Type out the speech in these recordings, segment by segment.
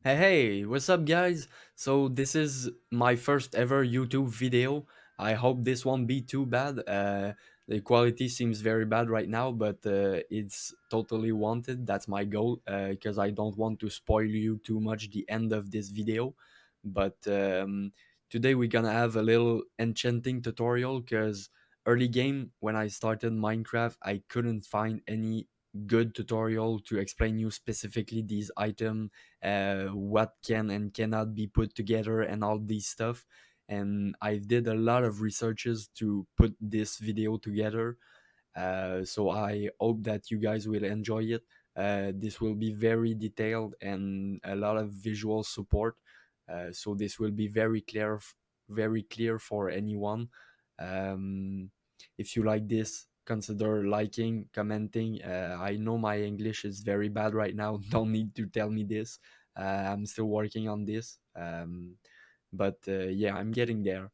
Hey, what's up, guys? So, this is my first ever YouTube video. I hope this won't be too bad. The quality seems very bad right now, but it's totally wanted. That's my goal because I don't want to spoil you too much the end of this video. But today we're gonna have a little enchanting tutorial because early game when I started Minecraft, I couldn't find any good tutorial to explain you specifically these items, what can and cannot be put together and all these stuff. And I did a lot of researches to put this video together, so I hope that you guys will enjoy it. This will be very detailed and a lot of visual support, so this will be very clear for anyone. um, if you like this, consider liking, commenting. I know my English is very bad right now. Don't need to tell me this. I'm still working on this, but yeah, I'm getting there.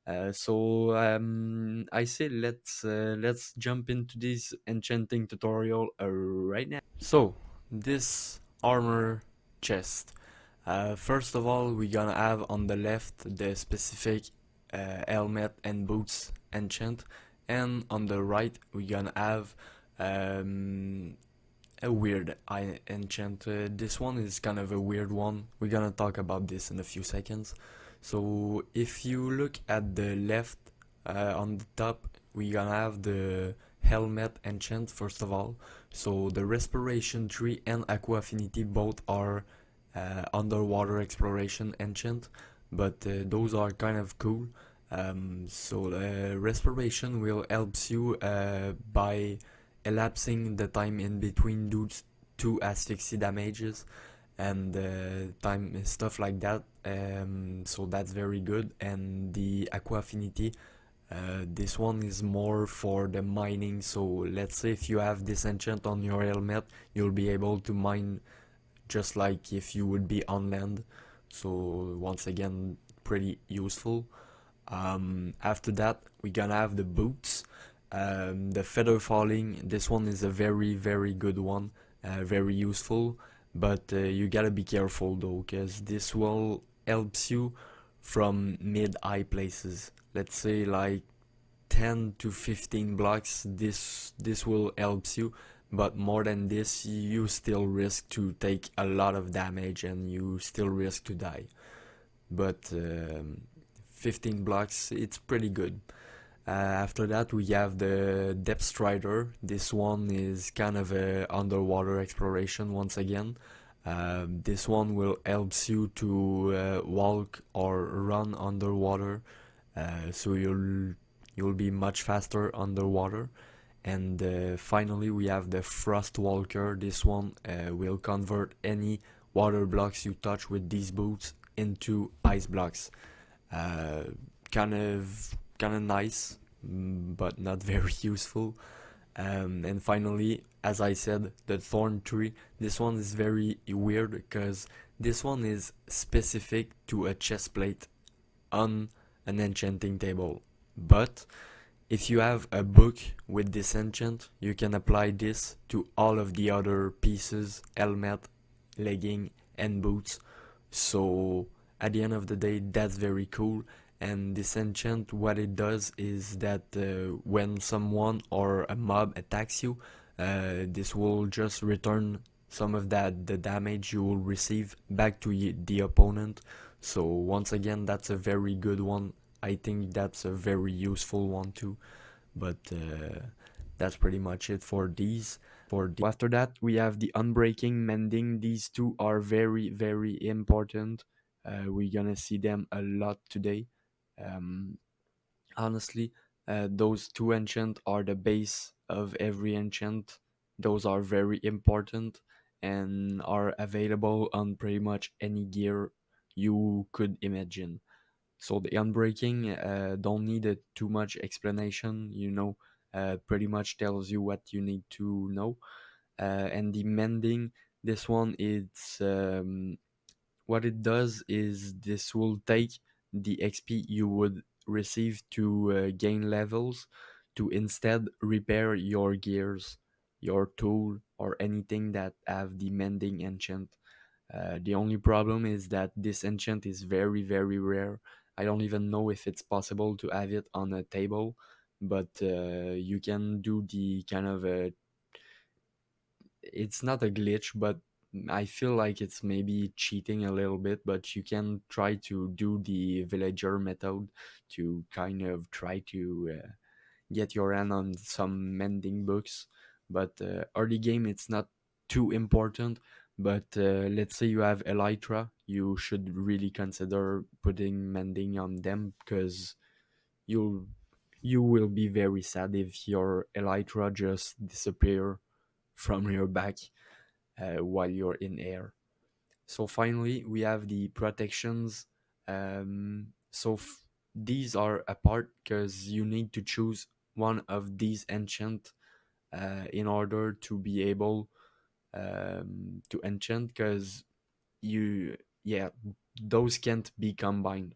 I say let's jump into this enchanting tutorial right now. So this armor chest. First of all, we're gonna have on the left the specific helmet and boots enchant, and on the right we're gonna have um, a weird enchant. This one is kind of a weird one. We're gonna talk about this in a few seconds. So if you look at the left, on the top, we're gonna have the helmet enchant first of all. So the respiration tree and aqua affinity both are underwater exploration enchant, but those are kind of cool. Respiration will helps you by elapsing the time in between those two asphyxie damages and time stuff like that. So that's very good. And the aqua affinity, this one is more for the mining. So let's say if you have this enchant on your helmet, you'll be able to mine just like if you would be on land. So once again, pretty useful. After that, we're gonna have the boots. The feather falling. This one is a very good one, very useful. But you gotta be careful though, because this will helps you from mid-high places. Let's say like 10 to 15 blocks. This will helps you, but more than this, you still risk to take a lot of damage and you still risk to die. But 15 blocks, it's pretty good. After that, we have the Depth Strider. This one is kind of a underwater exploration once again. This one will helps you to walk or run underwater, so you'll be much faster underwater. And finally, we have the Frost Walker. This one will convert any water blocks you touch with these boots into ice blocks. Uh, kind of nice, but not very useful. And finally, as I said, the thorn tree. This one is very weird because this one is specific to a chest plate on an enchanting table. But if you have a book with this enchant, you can apply this to all of the other pieces, helmet, legging, and boots. So at the end of the day, that's very cool. And this enchant, what it does is that when someone or a mob attacks you, this will just return some of the damage you will receive back to the opponent. So once again, that's a very good one. I think that's a very useful one too. But that's pretty much it for these. After that, we have the unbreaking, mending. These two are very important. We're gonna see them a lot today. Um, Honestly, those two enchant are the base of every enchant. Those are very important and are available on pretty much any gear you could imagine. So the unbreaking don't need too much explanation, pretty much tells you what you need to know. And the mending, this one it's what it does is this will take the XP you would receive to gain levels to instead repair your gears, your tool, or anything that have the mending enchant. The only problem is that this enchant is very, very rare. I don't even know if it's possible to have it on a table, but you can do the kind of a, it's not a glitch, but I feel like it's maybe cheating a little bit, but you can try to do the villager method to kind of try to get your hand on some mending books. But early game, it's not too important. But let's say you have elytra, you should really consider putting mending on them, because you'll you will be very sad if your elytra just disappear from your back while you're in air. So finally, we have the protections. These are apart because you need to choose one of these enchant in order to be able to enchant, because you yeah, those can't be combined.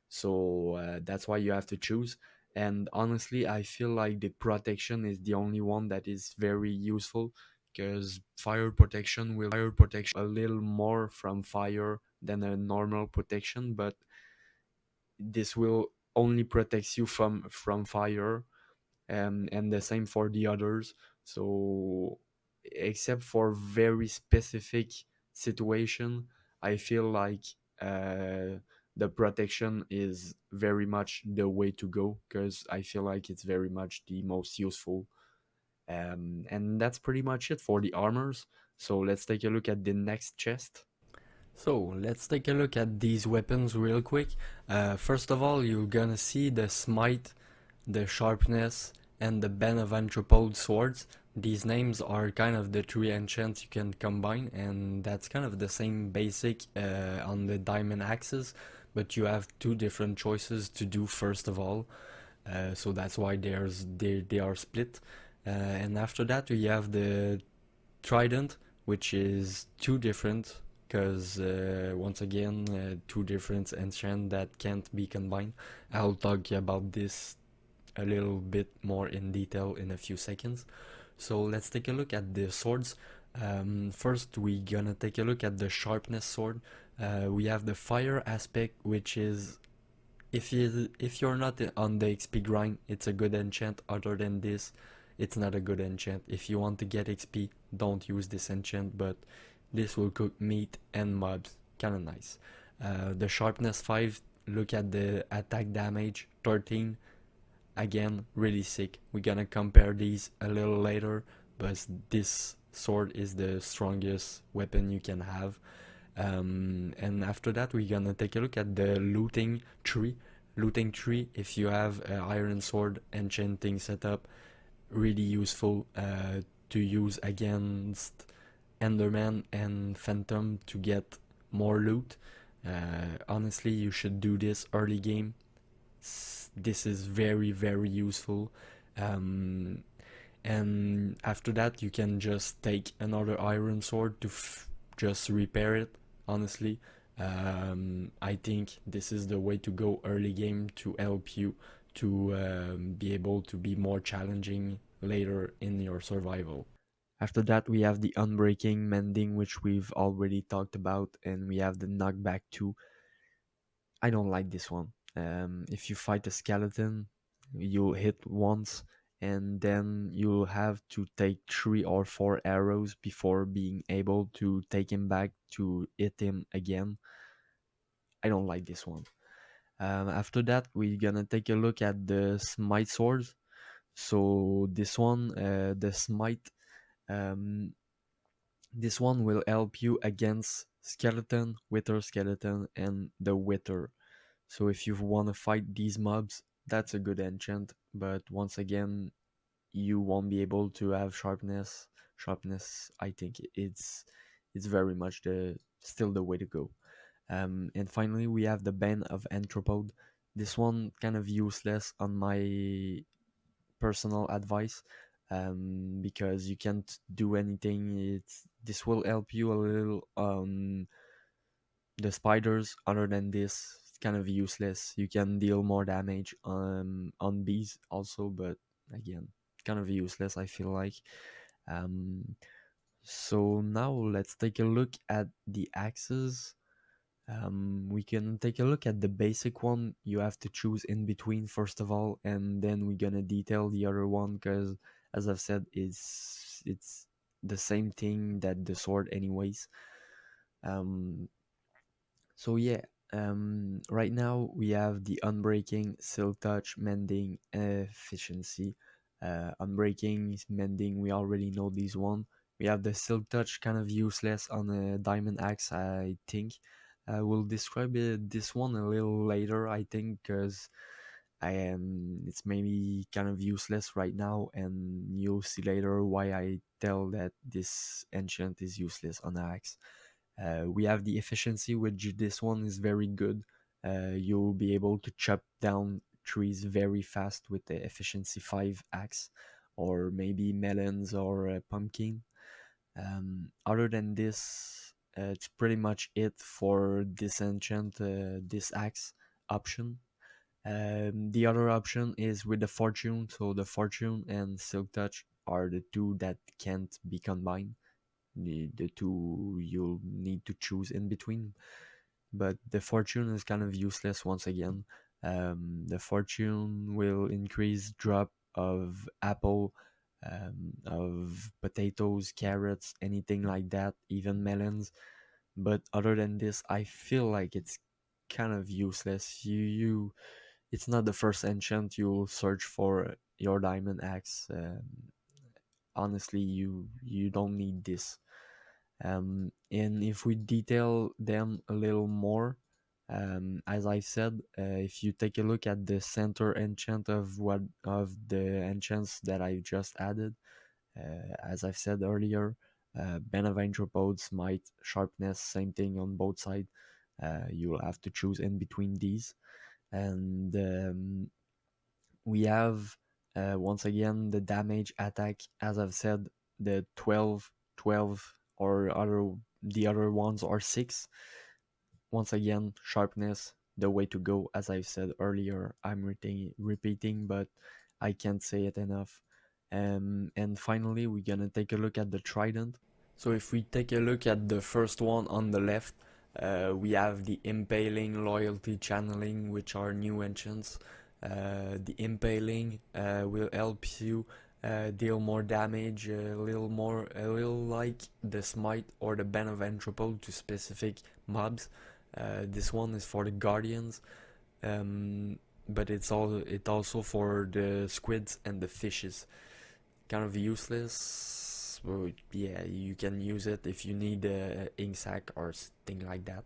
So that's why you have to choose. And honestly, I feel like the protection is the only one that is very useful, because fire protection will a little more from fire than a normal protection, but this will only protect you from fire, and the same for the others. So except for very specific situation, I feel like the protection is very much the way to go, because I feel like it's very much the most useful. And that's pretty much it for the armors. So let's take a look at the next chest. So let's take a look at these weapons real quick. First of all, you're gonna see the smite, the sharpness, and the band of anthropode swords. These names are kind of the three enchants you can combine, and that's kind of the same basic on the diamond axes, but you have two different choices to do first of all. So that's why they are split. And after that, we have the trident, which is two different, because once again, two different enchants that can't be combined. I'll talk about this a little bit more in detail in a few seconds. So let's take a look at the swords. First, we're gonna take a look at the sharpness sword. We have the fire aspect, which is, if you're not on the XP grind, it's a good enchant. Other than this, it's not a good enchant. If you want to get XP, don't use this enchant, but this will cook meat and mobs, kinda nice. The sharpness 5, look at the attack damage 13. Again, really sick. We're gonna compare these a little later, but this sword is the strongest weapon you can have. And after that, we're gonna take a look at the looting tree. Looting tree, if you have an iron sword enchanting setup, really useful to use against Enderman and Phantom to get more loot. Honestly, you should do this early game. This is very, very useful. Um, and after that, you can just take another iron sword to just repair it. Honestly, I think this is the way to go early game to help you to be able to be more challenging later in your survival. After that, we have the unbreaking mending, which we've already talked about, and we have the knockback too. I don't like this one. If you fight a skeleton, you'll hit once, and then you'll have to take 3 or 4 arrows before being able to take him back to hit him again. I don't like this one. After that, we're gonna take a look at the smite swords. So this one, the smite, um, this one will help you against skeleton, wither skeleton, and the wither. So if you want to fight these mobs, that's a good enchant. But once again, you won't be able to have sharpness. Sharpness, I think it's very much the still the way to go. And finally, we have the band of anthropode. This one kind of useless on my personal advice, because you can't do anything. This will help you a little the spiders. Other than this, it's kind of useless. You can deal more damage on bees also, but again, kind of useless, I feel like. um So now let's take a look at the axes. We can take a look at the basic one. You have to choose in between first of all, and then we're gonna detail the other one because, as I've said, it's the same thing that the sword, anyways. Um, so yeah, right now we have the unbreaking, silk touch, mending, efficiency. Unbreaking, mending, we already know these one. We have the silk touch, kind of useless on a diamond axe, I think. We'll describe this one a little later, I think, because it's maybe kind of useless right now, and you'll see later why I tell that this enchant is useless on axe. We have the efficiency, which this one is very good. You'll be able to chop down trees very fast with the efficiency 5 axe, or maybe melons or a pumpkin. Other than this, it's pretty much it for this enchant, this axe option. The other option is with the fortune, so the fortune and silk touch are the two that can't be combined, the two you'll need to choose in between. But the fortune is kind of useless once again. The fortune will increase drop of apple, of potatoes, carrots, anything like that, even melons. But other than this, I feel like it's kind of useless. It's not the first enchant you'll search for your diamond axe. Honestly, you don't need this. And if we detail them a little more, as I said, if you take a look at the center enchant of the enchants that I just added, as I've said earlier, Ben of Anthropods, Might, Sharpness, same thing on both sides. You'll have to choose in between these, and we have once again the damage attack, as I've said, the 12, 12, or the other ones are 6. Once again, sharpness, the way to go, as I said earlier. I'm repeating, but I can't say it enough. And finally, we're gonna take a look at the trident. So if we take a look at the first one on the left, we have the Impaling, Loyalty, Channeling, which are new enchants. The Impaling will help you deal more damage, a little like the Smite or the Ban of Anthropode to specific mobs. This one is for the Guardians, but it also for the squids and the fishes. Kind of useless. Well, yeah, you can use it if you need a ink sac or thing like that.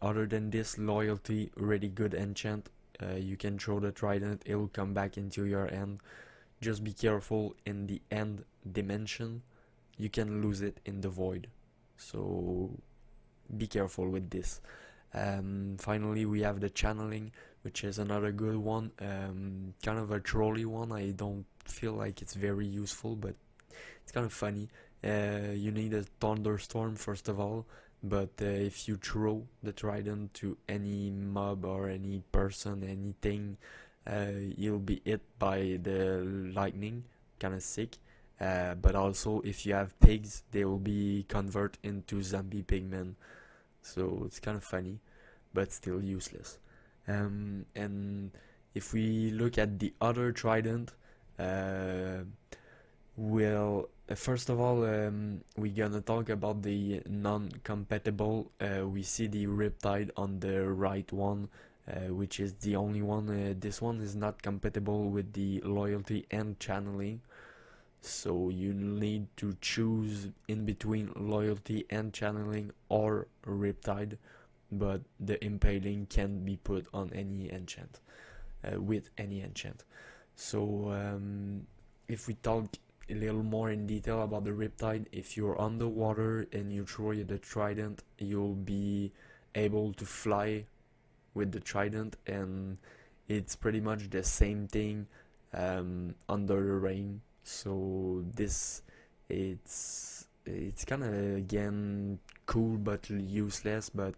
Other than this, loyalty, really good enchant. You can throw the trident, it will come back into your hand. Just be careful in the end dimension. You can lose it in the void. So be careful with this. Finally, we have the channeling, which is another good one. Kind of a trolly one. I don't feel like it's very useful, but it's kind of funny. You need a thunderstorm first of all, but if you throw the trident to any mob or any person, anything, you'll be hit by the lightning, kind of sick. But also, if you have pigs, they will be convert into zombie pigmen. So it's kind of funny, but still useless. And if we look at the other trident, uh, first of all, we're gonna talk about the non-compatible. We see the Riptide on the right one, which is the only one. This one is not compatible with the loyalty and channeling. So you need to choose in between loyalty and channeling or Riptide, but the impaling can be put on any enchant, with any enchant. So if we talk a little more in detail about the Riptide, if you're underwater and you throw the trident, you'll be able to fly with the trident, and it's pretty much the same thing under the rain. So this it's kind of again cool but useless, but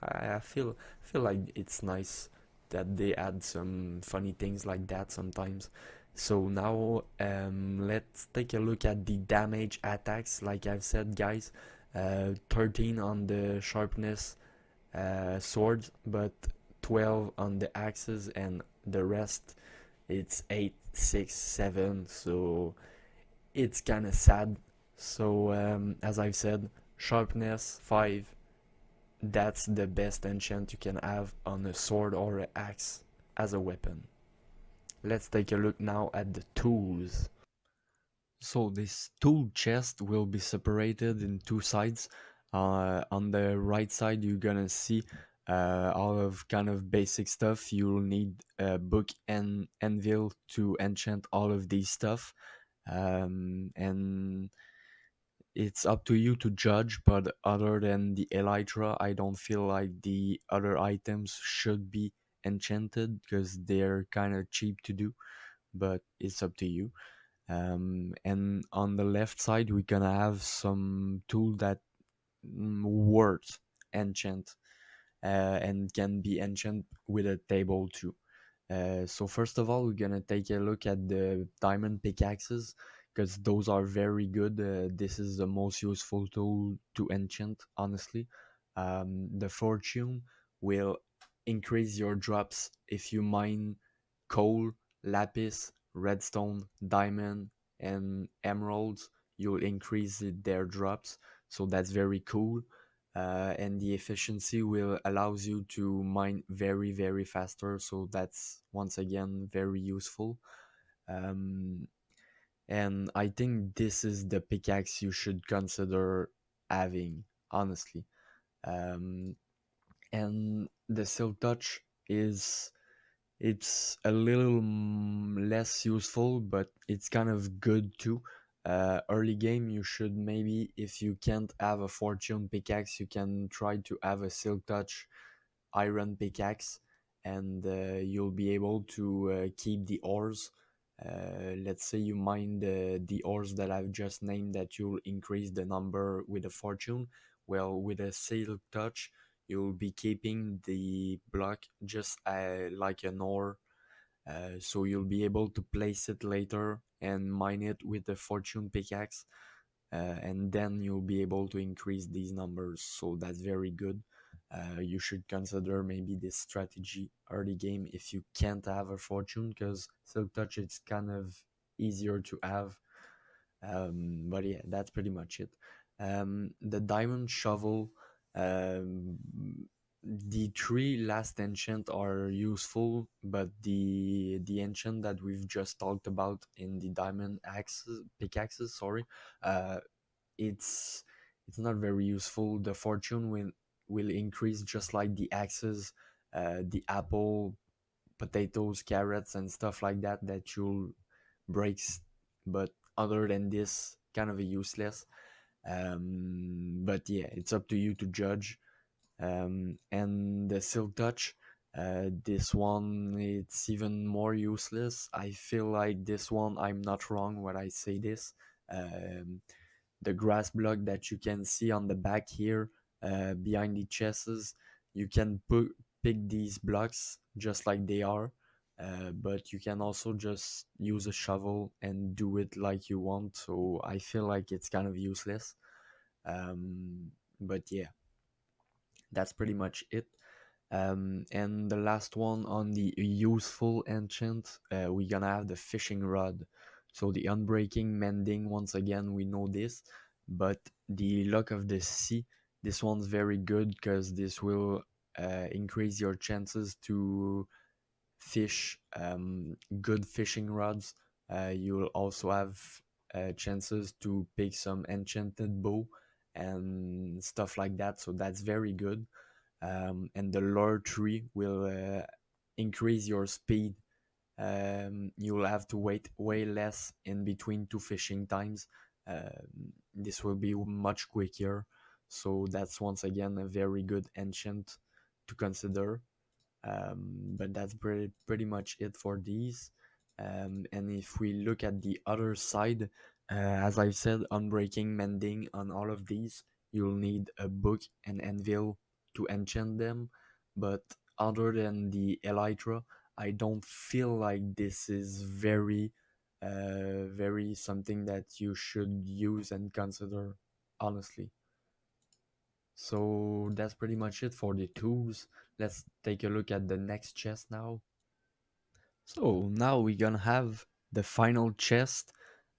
I feel like it's nice that they add some funny things like that sometimes. So now let's take a look at the damage attacks. Like I've said, guys, 13 on the sharpness swords, but 12 on the axes, and the rest it's 8, 6, 7. So it's kind of sad. So as I've said, sharpness 5. That's the best enchant you can have on a sword or an axe as a weapon. Let's take a look now at the tools. So this tool chest will be separated in two sides. On the right side, you're gonna see all of kind of basic stuff. You'll need a book and anvil to enchant all of these stuff. And it's up to you to judge, but other than the elytra, I don't feel like the other items should be enchanted because they're kind of cheap to do, but it's up to you. And on the left side, we're gonna have some tool that words enchant and can be enchant with a table too. So first of all, we're gonna take a look at the diamond pickaxes because those are very good. This is the most useful tool to enchant, honestly. The fortune will increase your drops if you mine coal, lapis, redstone, diamond, and emeralds. You'll increase their drops, so that's very cool. And the efficiency will allows you to mine very faster, so that's once again very useful. um, and I think this is the pickaxe you should consider having, honestly. um, and the silk touch is it's a little less useful, but it's kind of good too. Early game, you should maybe, if you can't have a fortune pickaxe, you can try to have a silk touch iron pickaxe, and you'll be able to keep the ores. Let's say you mine the ores that I've just named, that you'll increase the number with a fortune. Well, with a silk touch, you'll be keeping the block just like an ore, so you'll be able to place it later and mine it with the fortune pickaxe, and then you'll be able to increase these numbers. So that's very good. You should consider maybe this strategy early game if you can't have a fortune, because silk touch it's kind of easier to have. But yeah, that's pretty much it. The diamond shovel, um, the three last enchant are useful, but the enchant that we've just talked about in the diamond axes pickaxes, sorry, uh, it's it's not very useful. The fortune will increase just like the axes, the apple, potatoes, carrots, and stuff like that you'll breaks. But other than this, kind of a useless. But yeah, it's up to you to judge. And the silk touch, this one it's even more useless. I feel like this one, I'm not wrong when I say this. Um, the grass block that you can see on the back here, behind the chests, you can pick these blocks just like they are, but you can also just use a shovel and do it like you want. So I feel like it's kind of useless. But yeah, that's pretty much it. And the last one on the useful enchant, we're gonna have the fishing rod. So the unbreaking, mending, once again, we know this, but the luck of the sea, this one's very good because this will increase your chances to fish good fishing rods. You'll also have chances to pick some enchanted bow and stuff like that, so that's very good. And the lure tree will increase your speed. You'll have to wait way less in between two fishing times. This will be much quicker, so that's once again a very good enchant to consider. But that's pretty much it for these. And if we look at the other side, as I said, unbreaking, mending, on all of these, you'll need a book and anvil to enchant them. But other than the elytra, I don't feel like this is very very something that you should use and consider, honestly. So that's pretty much it for the tools. Let's take a look at the next chest now. So now we're gonna have the final chest,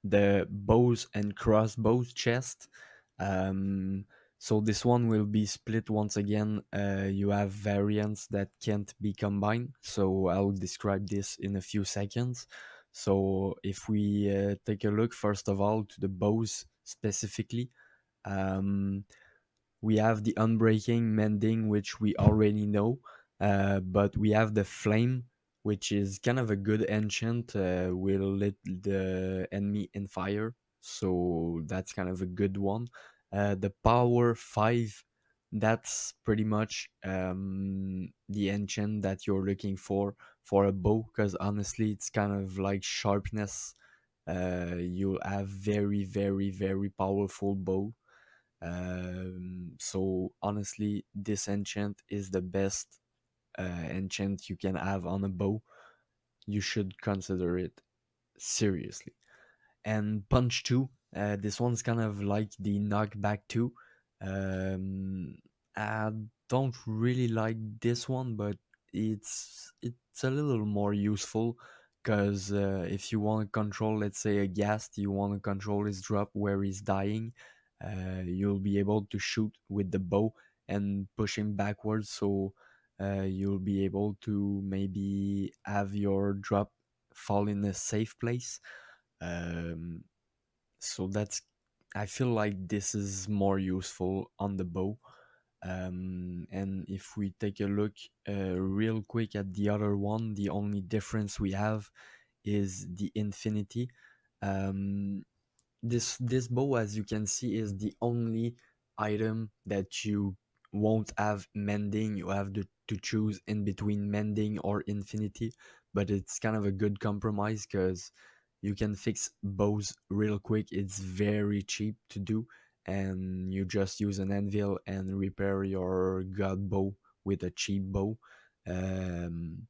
the bows and crossbows chest. Um, so this one will be split once again. You have variants that can't be combined. So I'll describe this in a few seconds. So if we take a look first of all to the bows specifically, um, we have the unbreaking mending, which we already know, but we have the flame, which is kind of a good enchant, will lit the enemy in fire, so that's kind of a good one. The power 5, that's pretty much the enchant that you're looking for a bow, because honestly it's kind of like sharpness. You'll have very very very powerful bow. So honestly, this enchant is the best enchant you can have on a bow. You should consider it seriously. And Punch 2, this one's kind of like the knockback 2. Um, I don't really like this one, but it's a little more useful because if you want to control, let's say, a ghast, you want to control his drop where he's dying, you'll be able to shoot with the bow and push him backwards, so you'll be able to maybe have your drop fall in a safe place. um, so that's, I feel like this is more useful on the bow. And if we take a look real quick at the other one, the only difference we have is the infinity. um, this bow, as you can see, is the only item that you won't have mending. You have to choose in between mending or infinity, but it's kind of a good compromise because you can fix bows real quick. It's very cheap to do, and you just use an anvil and repair your god bow with a cheap bow. um,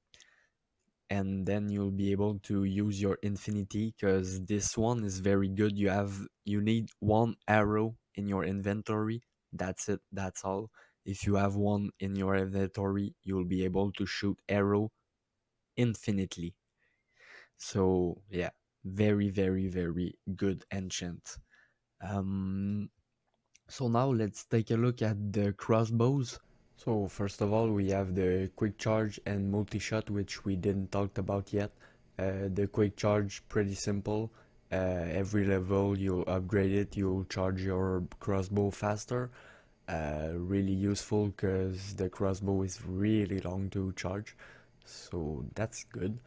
and then you'll be able to use your infinity, because this one is very good. You need one arrow in your inventory. That's it, that's all. If you have one in your inventory, you'll be able to shoot arrow infinitely. So yeah, very very very good enchant. um so now let's take a look at the crossbows. So first of all, we have the quick charge and multi-shot, which we didn't talk about yet. The quick charge, pretty simple. Every level you'll upgrade it, you'll charge your crossbow faster. Really useful because the crossbow is really long to charge, so that's good.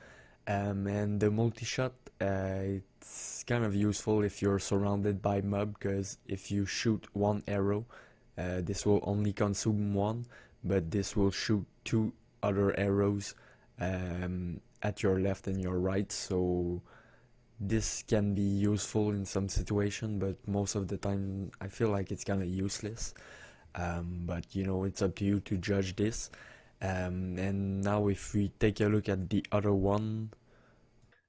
And the multi-shot, it's kind of useful if you're surrounded by mob, because if you shoot one arrow, this will only consume one, but this will shoot two other arrows at your left and your right. So this can be useful in some situation, but most of the time I feel like it's kind of useless. But you know, it's up to you to judge this. And now if we take a look at the other one,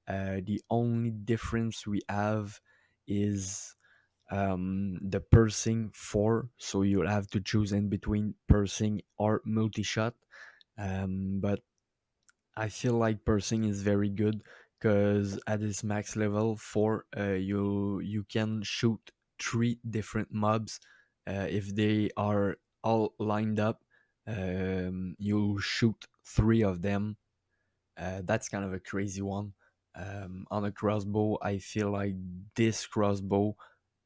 the only difference we have is the pursing 4, so you'll have to choose in between pursing or multi-shot. But I feel like pursing is very good because at its max level 4, you can shoot 3 different mobs. If they are all lined up, you'll shoot 3 of them. That's kind of a crazy one. On a crossbow, I feel like this crossbow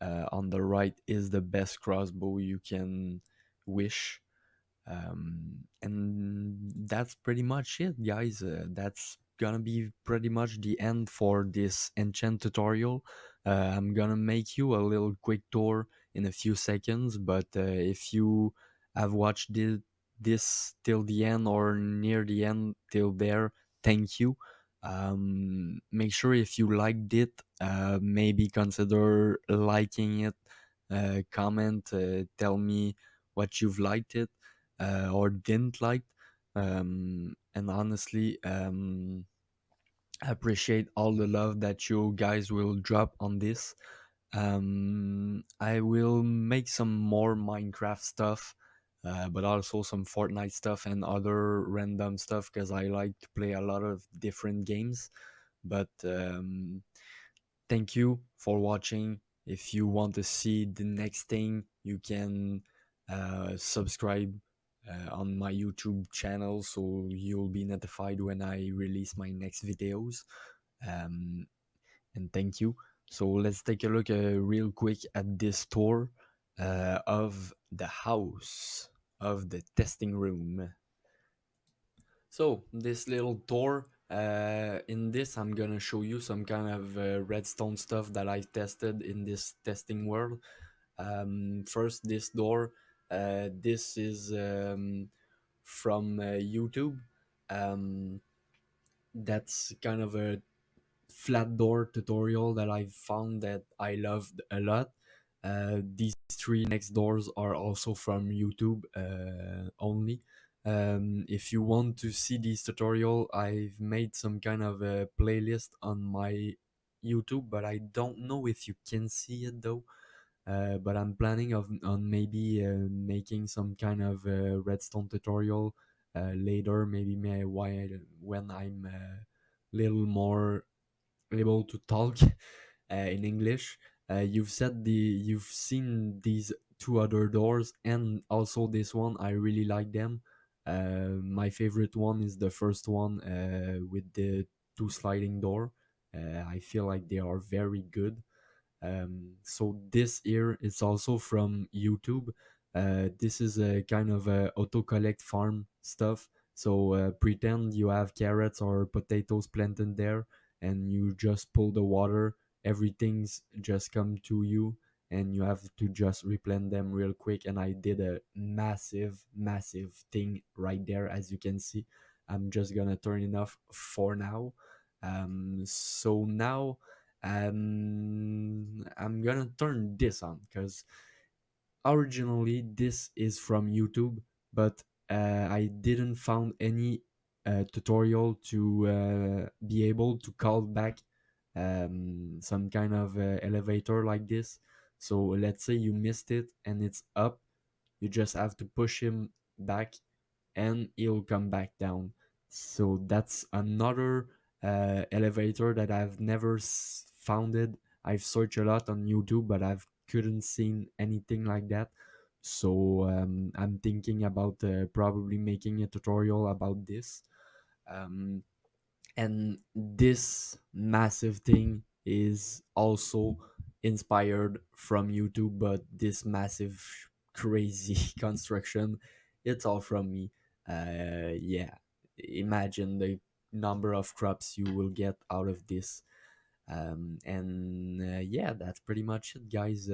on the right is the best crossbow you can wish. And that's pretty much it, guys. That's gonna be pretty much the end for this enchant tutorial. I'm gonna make you a little quick tour in a few seconds, but if you have watched this till the end or near the end till there, thank you. Make sure if you liked it, maybe consider liking it, comment, tell me what you've liked it or didn't like. And honestly, appreciate all the love that you guys will drop on this. I will make some more Minecraft stuff, but also some Fortnite stuff and other random stuff because I like to play a lot of different games. But thank you for watching. If you want to see the next thing, you can subscribe on my YouTube channel so you'll be notified when I release my next videos. Um, and thank you. So let's take a look real quick at this tour of the house of the testing room. So this little tour, in this I'm gonna show you some kind of redstone stuff that I tested in this testing world. First, this door. This is from YouTube. Um, that's kind of a flat door tutorial that I found that I loved a lot. These three next doors are also from YouTube only. If you want to see these tutorial, I've made some kind of a playlist on my YouTube, but I don't know if you can see it though. But I'm planning of on maybe making some kind of redstone tutorial later, maybe when I'm little more able to talk in English. You've seen these two other doors and also this one. I really like them. My favorite one is the first one with the two sliding door. I feel like they are very good. So this here is also from YouTube. This is a kind of a autocollect farm stuff. So pretend you have carrots or potatoes planted there, and you just pull the water. Everything's just come to you, and you have to just replant them real quick. And I did a massive thing right there, as you can see. I'm just gonna turn it off for now. So now I'm gonna turn this on because originally this is from YouTube, but I didn't found any tutorial to be able to call back some kind of elevator like this. So let's say you missed it and it's up, you just have to push him back and he'll come back down. So that's another elevator that I've never found it. I've searched a lot on YouTube, but I've couldn't seen anything like that. So I'm thinking about probably making a tutorial about this. Um, and this massive thing is also inspired from YouTube, but this massive crazy construction, it's all from me. Yeah, imagine the number of crops you will get out of this. And yeah, that's pretty much it, guys.